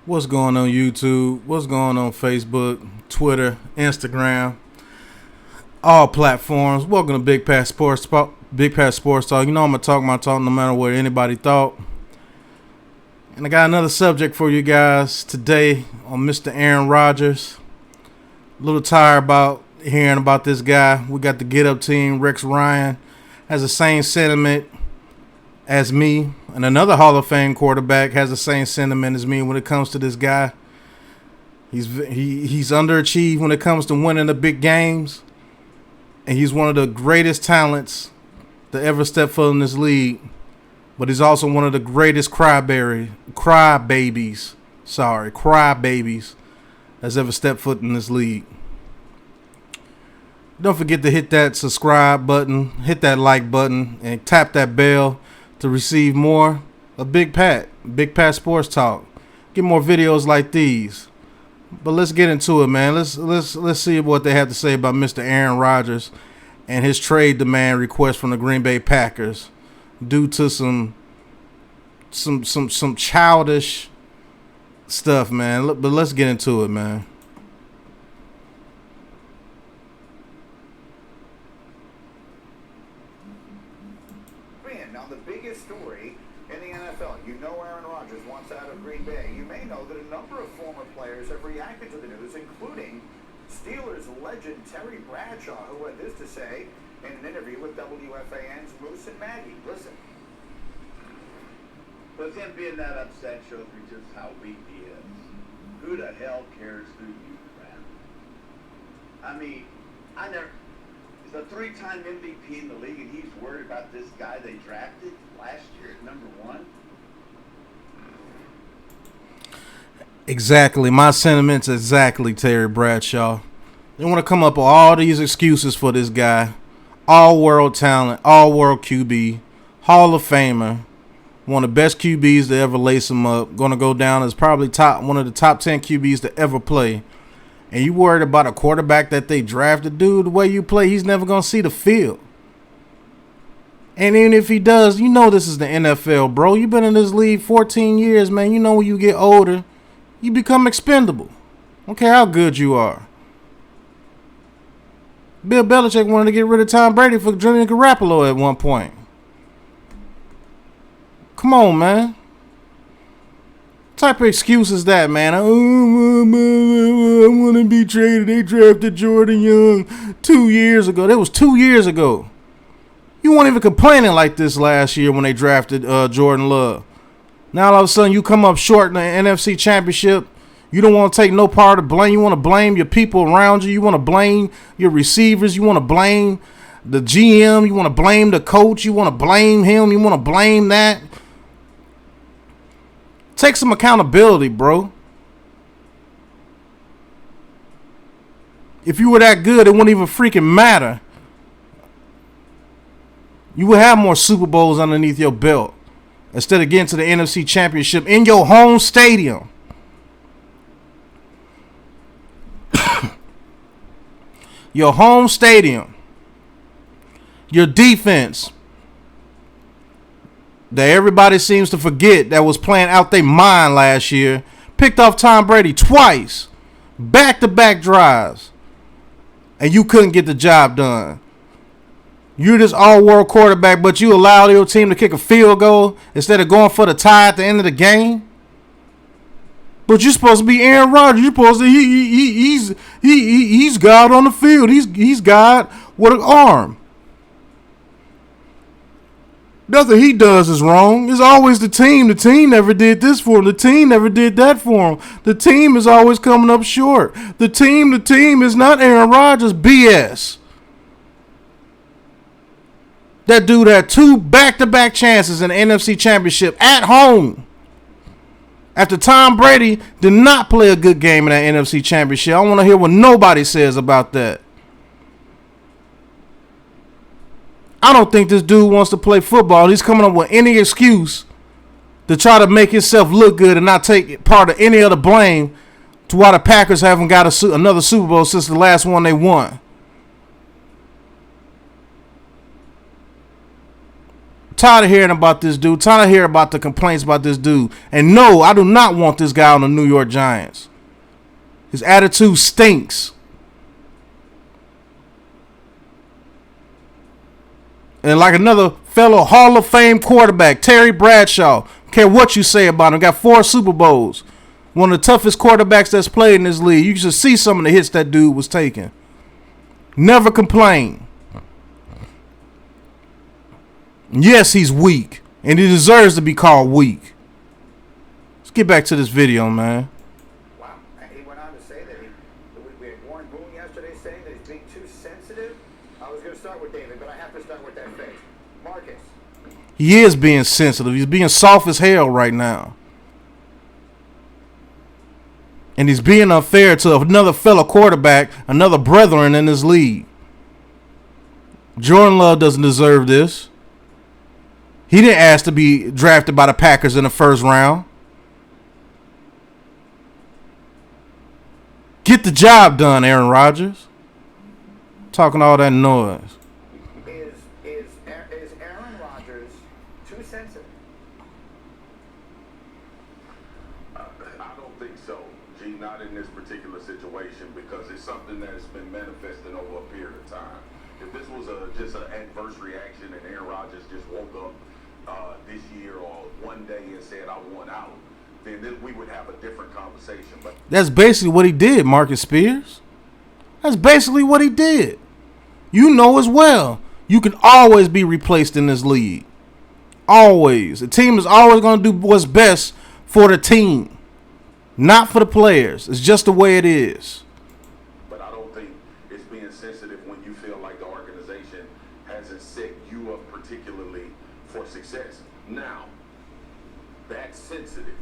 What's going on YouTube? What's going on Facebook, Twitter, Instagram, all platforms? Welcome to Big Pat Sports Talk. You know I'm gonna talk my talk no matter what anybody thought. And I got another subject for you guys today on Mr. Aaron Rodgers. A little tired about hearing about this guy. We got the Get Up team. Rex Ryan has the same sentiment as me, and another Hall of Fame quarterback has the same sentiment as me when it comes to this guy. He's underachieved when it comes to winning the big games, and he's one of the greatest talents to ever step foot in this league. But he's also one of the greatest crybabies that's ever stepped foot in this league. Don't forget to hit that subscribe button, hit that like button, and tap that bell to receive more of Big Pat Sports Talk. Get more videos like these. But let's get into it, man. Let's see what they have to say about Mr. Aaron Rodgers and his trade demand request from the Green Bay Packers due to some childish stuff, man. But let's get into it, man. Now, the biggest story in the NFL, you know Aaron Rodgers wants out of Green Bay. You may know that a number of former players have reacted to the news, including Steelers legend Terry Bradshaw, who had this to say in an interview with WFAN's Moose and Maggie. Listen. But him being that upset shows me just how weak he is. Who the hell cares who you draft? I mean, he's a three-time MVP in the league, and he's worried about this guy they drafted last year at number one. Exactly. My sentiments exactly, Terry Bradshaw. They want to come up with all these excuses for this guy. All-world talent, all-world QB, Hall of Famer, one of the best QBs to ever lace him up. Going to go down as probably one of the top 10 QBs to ever play. And you worried about a quarterback that they drafted? Dude, the way you play, he's never going to see the field. And even if he does, you know this is the NFL, bro. You've been in this league 14 years, man. You know when you get older, you become expendable. I don't care how good you are. Bill Belichick wanted to get rid of Tom Brady for Jimmy Garoppolo at one point. Come on, man. Type of excuse is that, man? I want to be traded. They drafted Jordan Young 2 years ago. That was 2 years ago. You weren't even complaining like this last year when they drafted Jordan Love. Now all of a sudden you come up short in the NFC Championship. You don't want to take no part of blame. You want to blame your people around you. You want to blame your receivers. You want to blame the GM. You want to blame the coach. You want to blame him. You want to blame that. Take some accountability, bro. If you were that good, it wouldn't even freaking matter. You would have more Super Bowls underneath your belt instead of getting to the NFC Championship in your home stadium. Your home stadium. Your defense that everybody seems to forget that was playing out their mind last year, picked off Tom Brady twice, back-to-back drives, and you couldn't get the job done. You're this all-world quarterback, but you allow your team to kick a field goal instead of going for the tie at the end of the game. But you're supposed to be Aaron Rodgers. You're supposed to he's God on the field. He's God with an arm. Nothing he does is wrong. It's always the team. The team never did this for him. The team never did that for him. The team is always coming up short. The team is not Aaron Rodgers. BS. That dude had 2 back-to-back chances in the NFC Championship at home. After Tom Brady did not play a good game in that NFC Championship. I want to hear what nobody says about that. I don't think this dude wants to play football. He's coming up with any excuse to try to make himself look good and not take part of any of the blame to why the Packers haven't got another Super Bowl since the last one they won. Tired of hearing about this dude. Tired of hearing about the complaints about this dude. And no, I do not want this guy on the New York Giants. His attitude stinks. And like another fellow Hall of Fame quarterback, Terry Bradshaw. Don't care what you say about him. Got 4 Super Bowls. One of the toughest quarterbacks that's played in this league. You should see some of the hits that dude was taking. Never complain. Yes, he's weak. And he deserves to be called weak. Let's get back to this video, man. Wow. He went on to say that we had Warren Boone yesterday saying that he's being too sensitive. I was going to start with David, but I have to start with that face. Marcus. He is being sensitive. He's being soft as hell right now. And he's being unfair to another fellow quarterback, another brethren in this league. Jordan Love doesn't deserve this. He didn't ask to be drafted by the Packers in the first round. Get the job done, Aaron Rodgers. Talking all that noise. Is Aaron Rodgers too sensitive? I don't think so, G. Not in this particular situation, because it's something that has been manifesting over a period of time. If this was just an adverse reaction and Aaron Rodgers just woke up this year or one day and said, I want out, then we would have a different conversation. But that's basically what he did, Marcus Spears. That's basically what he did. You know as well. You can always be replaced in this league. Always. The team is always going to do what's best for the team. Not for the players. It's just the way it is. But I don't think it's being sensitive when you feel like the organization hasn't set you up particularly for success. Now, that's sensitive.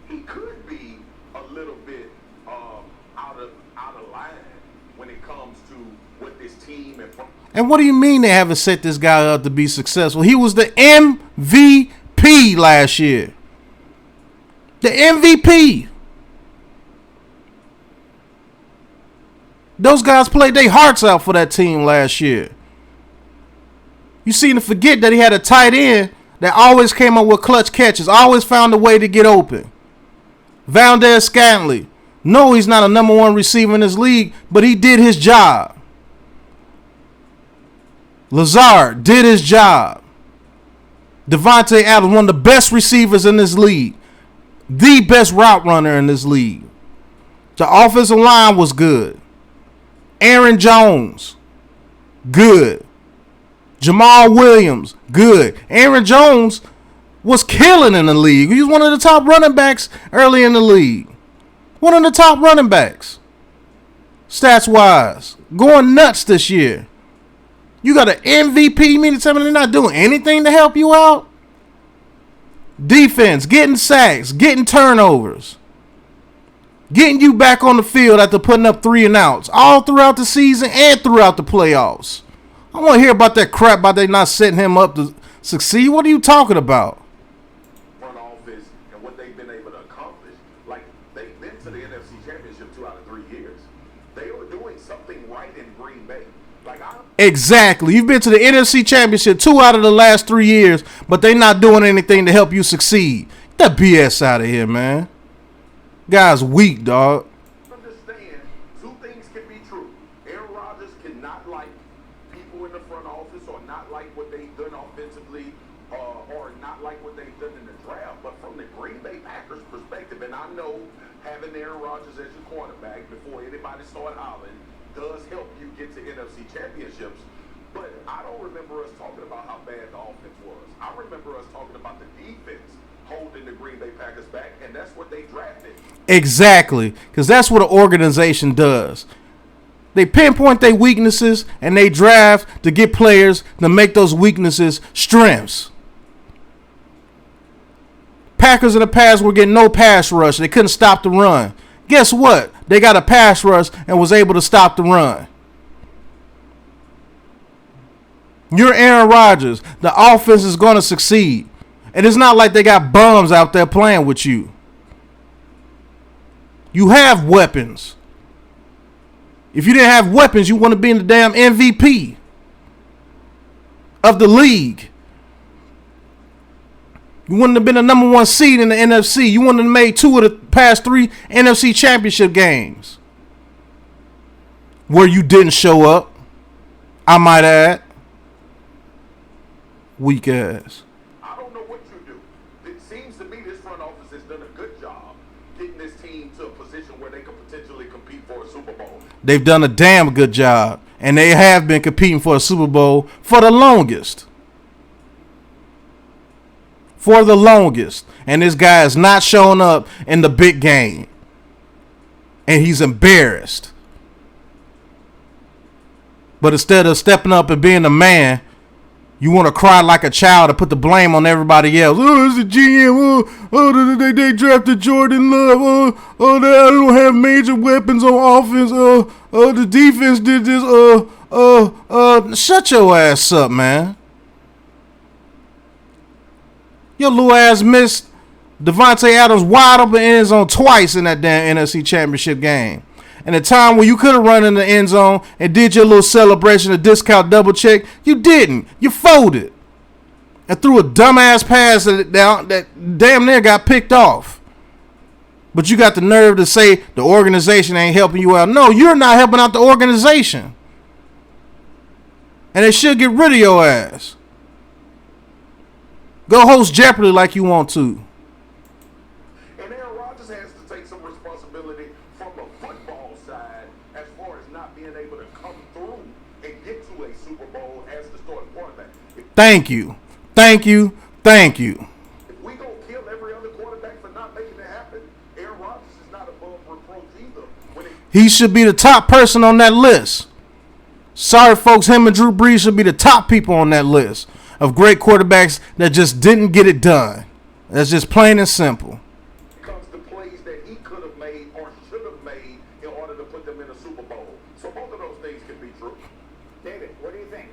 He could be a little bit out of line when it comes to what this team and what do you mean they haven't set this guy up to be successful? He was the MVP last year. The MVP. Those guys played their hearts out for that team last year. You seem to forget that he had a tight end that always came up with clutch catches, always found a way to get open. Valdez Scantling. No, he's not a number 1 receiver in this league, but he did his job. Lazard did his job. Devontae Adams, one of the best receivers in this league. The best route runner in this league. The offensive line was good. Aaron Jones, good. Jamal Williams, good. Aaron Jones was killing in the league. He was one of the top running backs early in the league. One of the top running backs. Stats-wise. Going nuts this year. You got an MVP, meaning to tell me they're not doing anything to help you out? Defense, getting sacks, getting turnovers. Getting you back on the field after putting up 3 and outs. All throughout the season and throughout the playoffs. I want to hear about that crap about they not setting him up to succeed. What are you talking about? Front office and what they've been able to accomplish. Like, they've been to the NFC Championship 2 out of 3 years. They were doing something right in Green Bay. Exactly. You've been to the NFC Championship 2 out of the last 3 years, but they not doing anything to help you succeed. Get that BS out of here, man. Guy's weak, dog. Understand, 2 things can be true. Aaron Rodgers cannot like people in the front office or not like what they've done offensively or not like what they've done in the draft. But from the Green Bay Packers perspective, and I know having Aaron Rodgers as your quarterback before anybody started hollering does help you get to NFC championships. But I don't remember us talking about how bad the offense was. I remember us talking about the defense holding the Green Bay Packers back, and that's what they drafted. Exactly, because that's what an organization does. They pinpoint their weaknesses, and they draft to get players to make those weaknesses strengths. Packers in the past were getting no pass rush. They couldn't stop the run. Guess what? They got a pass rush and was able to stop the run. You're Aaron Rodgers. The offense is going to succeed. And it's not like they got bums out there playing with you. You have weapons. If you didn't have weapons, you want to be in the damn MVP of the league. You wouldn't have been the number 1 seed in the NFC. You wouldn't have made 2 of the past 3 NFC championship games where you didn't show up. I might add. Weak ass. I don't know what you do. It seems to me this front office has done a good job getting this team to a position where they could potentially compete for a Super Bowl. They've done a damn good job, and they have been competing for a Super Bowl for the longest. For the longest. And this guy is not showing up in the big game. And he's embarrassed. But instead of stepping up and being a man, you want to cry like a child and put the blame on everybody else. Oh, it's the GM. They drafted Jordan Love. They don't have major weapons on offense. The defense did this. Shut your ass up, man. Your little ass missed Devontae Adams wide open end zone twice in that damn NFC Championship game. And the time where you could have run in the end zone and did your little celebration, a discount double check, you didn't. You folded. And threw a dumbass pass that damn near got picked off. But you got the nerve to say the organization ain't helping you out. No, you're not helping out the organization. And they should get rid of your ass. Go host Jeopardy like you want to. And Aaron Rodgers has to take some responsibility from the football side as far as not being able to come through and get to a Super Bowl as the starting quarterback. Thank you. Thank you. Thank you. If we gonna kill every other quarterback for not making it happen, Aaron Rodgers is not above reproach either. He should be the top person on that list. Sorry, folks, him and Drew Brees should be the top people on that list of great quarterbacks that just didn't get it done. That's just plain and simple. Comes the plays that he could have made or should have made in order to put them in a Super Bowl. So both of those things can be true. David, what do you think?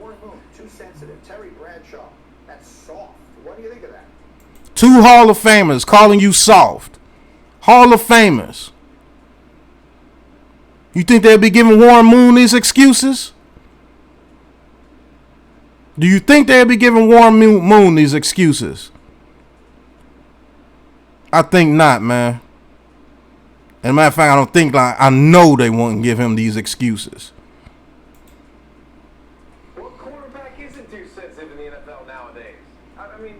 Warren Moon, too sensitive. Terry Bradshaw, that's soft. What do you think of that? 2 Hall of Famers calling you soft. Hall of Famers. You think they'll be giving Warren Moon these excuses? Do you think they'll be giving Warren Moon these excuses? I think not, man. As a matter of fact, I don't think I know they won't give him these excuses. What quarterback isn't too sensitive in the NFL nowadays? I mean,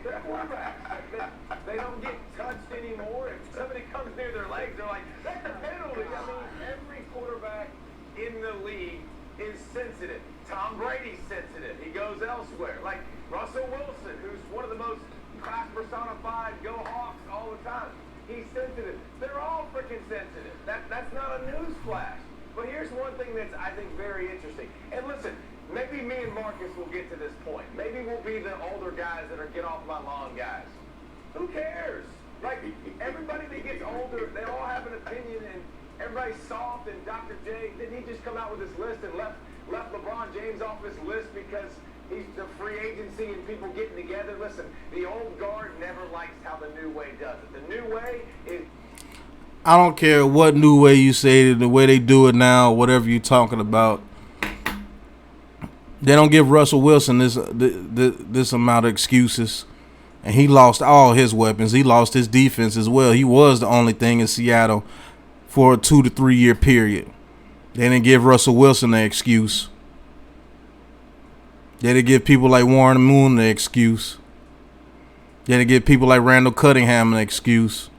they're quarterbacks. They don't get touched anymore. If somebody comes near their legs, they're like, that's a penalty. I mean, every quarterback in the league is sensitive. Tom Brady's sensitive. He goes elsewhere. Like Russell Wilson, who's one of the most class personified, go Hawks all the time. He's sensitive. They're all freaking sensitive. That's not a news flash. But here's one thing that's, I think, very interesting. And listen, maybe me and Marcus will get to this point. Maybe we'll be the older guys that are get off my lawn guys. Who cares? Like, everybody that gets older, they all have an opinion, and everybody's soft, and Dr. J, didn't he just come out with this list and left LeBron James off his list because he's the free agency and people getting together? Listen, the old guard never likes how the new way does it. The new way is... I don't care what new way you say it, the way they do it now, whatever you're talking about. They don't give Russell Wilson this amount of excuses. And he lost all his weapons. He lost his defense as well. He was the only thing in Seattle for a 2 to 3 year period. They didn't give Russell Wilson an excuse. They didn't give people like Warren Moon an excuse. They didn't give people like Randall Cunningham an excuse.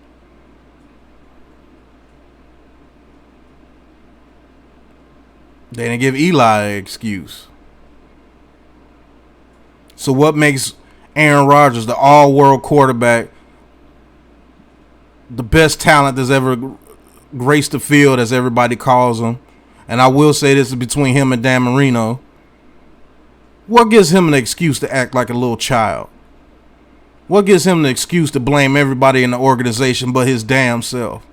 They didn't give Eli an excuse. So what makes Aaron Rodgers the all-world quarterback, the best talent that's ever graced the field, as everybody calls him? And I will say this is between him and Dan Marino. What gives him an excuse to act like a little child? What gives him the excuse to blame everybody in the organization but his damn self?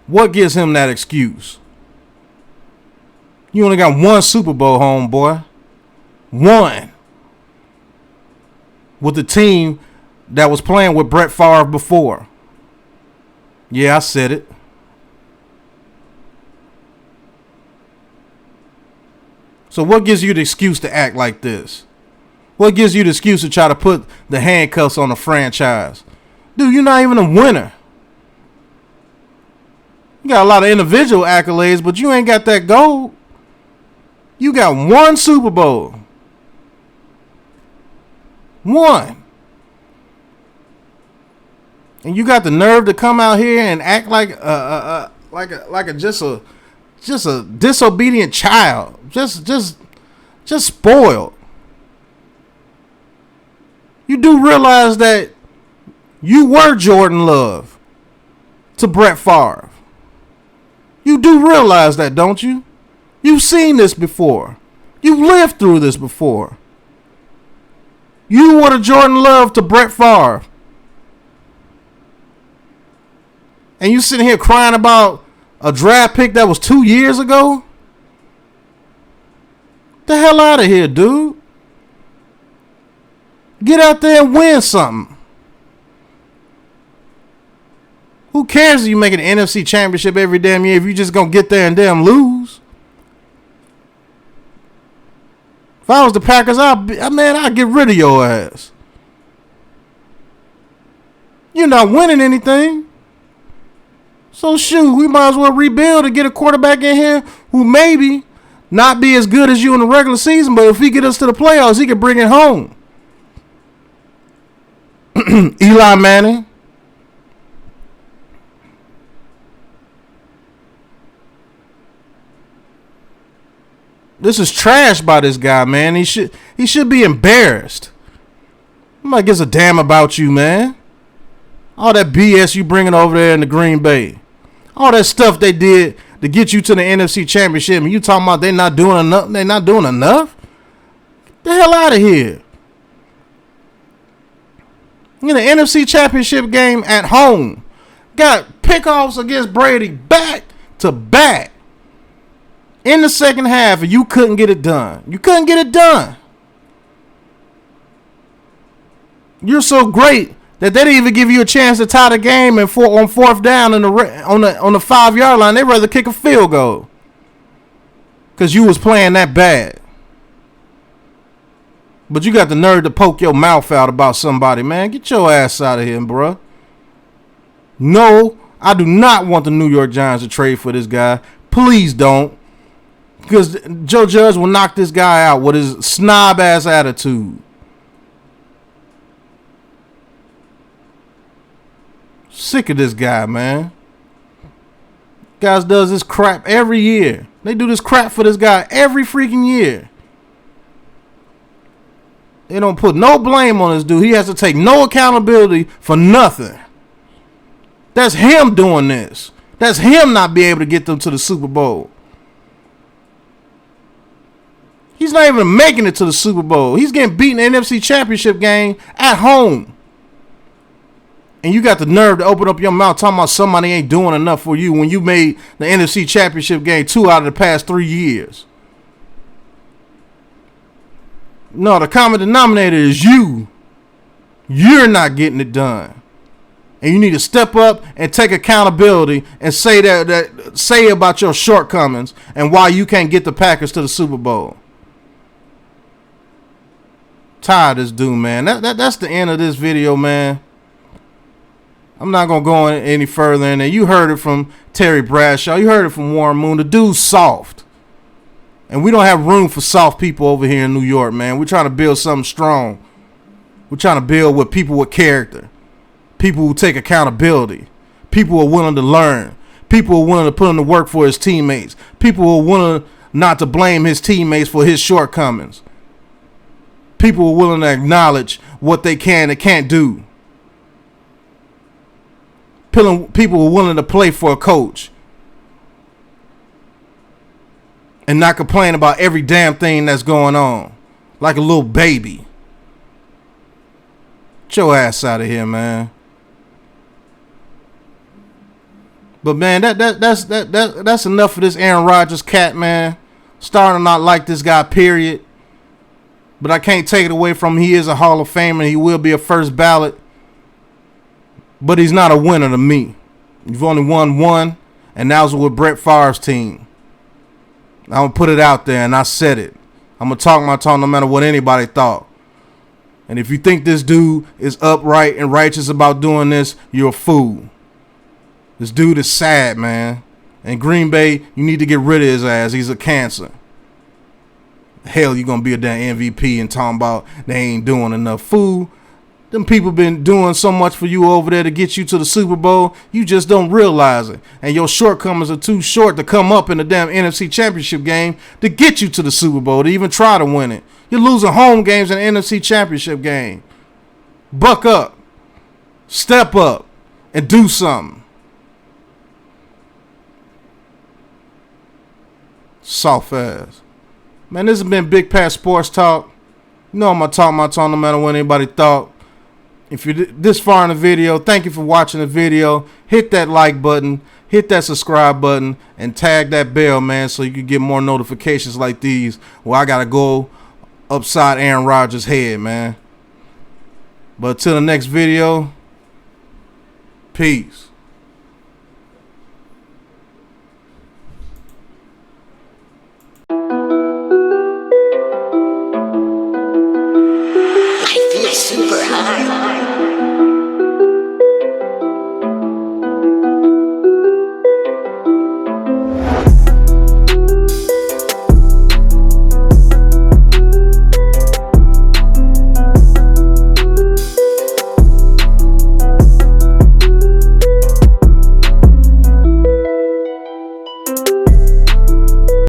What gives him that excuse? You only got 1 Super Bowl, homeboy. 1. With the team that was playing with Brett Favre before. Yeah, I said it. So what gives you the excuse to act like this? What gives you the excuse to try to put the handcuffs on the franchise? Dude, you're not even a winner. You got a lot of individual accolades, but you ain't got that gold. You got one Super Bowl. One. And you got the nerve to come out here and act like just a disobedient child. Just spoiled. You do realize that you were Jordan Love to Brett Favre. You do realize that, don't you? You've seen this before. You've lived through this before. You were the Jordan Love to Brett Favre. And you sitting here crying about a draft pick that was 2 years ago? The hell out of here, dude. Get out there and win something. Who cares if you make an NFC championship every damn year if you just gonna get there and damn lose? If I was the Packers, I'd get rid of your ass. You're not winning anything. So shoot, we might as well rebuild and get a quarterback in here who maybe not be as good as you in the regular season, but if he get us to the playoffs, he can bring it home. Eli Manning. This is trash by this guy, man. He should be embarrassed. Nobody gives a damn about you, man. All that BS you bringing over there in the Green Bay. All that stuff they did to get you to the NFC Championship, and you talking about they not doing enough? They not doing enough? Get the hell out of here. In the NFC Championship game at home, got pickoffs against Brady back to back in the second half, and you couldn't get it done. You couldn't get it done. You're so great that they didn't even give you a chance to tie the game and on fourth down on the 5-yard line. They'd rather kick a field goal because you was playing that bad. But you got the nerve to poke your mouth out about somebody, man. Get your ass out of here, bro. No, I do not want the New York Giants to trade for this guy. Please don't. Because Joe Judge will knock this guy out with his snob-ass attitude. Sick of this guy, man. Guys does this crap every year. They do this crap for this guy every freaking year. They don't put no blame on this dude. He has to take no accountability for nothing. That's him doing this. That's him not being able to get them to the Super Bowl. He's not even making it to the Super Bowl. He's getting beaten in the NFC Championship game at home. And you got the nerve to open up your mouth talking about somebody ain't doing enough for you when you made the NFC Championship game 2 out of the past 3 years. No, the common denominator is you. You're not getting it done. And you need to step up and take accountability and say about your shortcomings and why you can't get the Packers to the Super Bowl. Tired of this dude, man. That's the end of this video, man. I'm not going to go any further in there. You heard it from Terry Bradshaw. You heard it from Warren Moon. The dude's soft. And we don't have room for soft people over here in New York, man. We're trying to build something strong. We're trying to build with people with character. People who take accountability. People who are willing to learn. People who are willing to put in the work for his teammates. People who are willing not to blame his teammates for his shortcomings. People who are willing to acknowledge what they can and can't do. People who are willing to play for a coach. And not complain about every damn thing that's going on. Like a little baby. Get your ass out of here, man. But man, that's enough for this Aaron Rodgers cat, man. Starting to not like this guy, period. But I can't take it away from him. He is a Hall of Famer. He will be a first ballot. But he's not a winner to me. You've only won one, and that was with Brett Favre's team. I'm going to put it out there, and I said it. I'm going to talk my talk no matter what anybody thought. And if you think this dude is upright and righteous about doing this, you're a fool. This dude is sad, man. And Green Bay, you need to get rid of his ass. He's a cancer. Hell, you gonna be a damn MVP and talking about they ain't doing enough. Fool. Them people been doing so much for you over there to get you to the Super Bowl. You just don't realize it. And your shortcomings are too short to come up in the damn NFC Championship game to get you to the Super Bowl, to even try to win it. You're losing home games in the NFC Championship game. Buck up. Step up. And do something. Soft ass. Man, this has been Big Pat Sports Talk. You know I'm going to talk my talk no matter what anybody thought. If you're this far in the video, thank you for watching the video. Hit that like button. Hit that subscribe button. And tag that bell, man, so you can get more notifications like these where I got to go upside Aaron Rodgers' head, man. But till the next video, peace.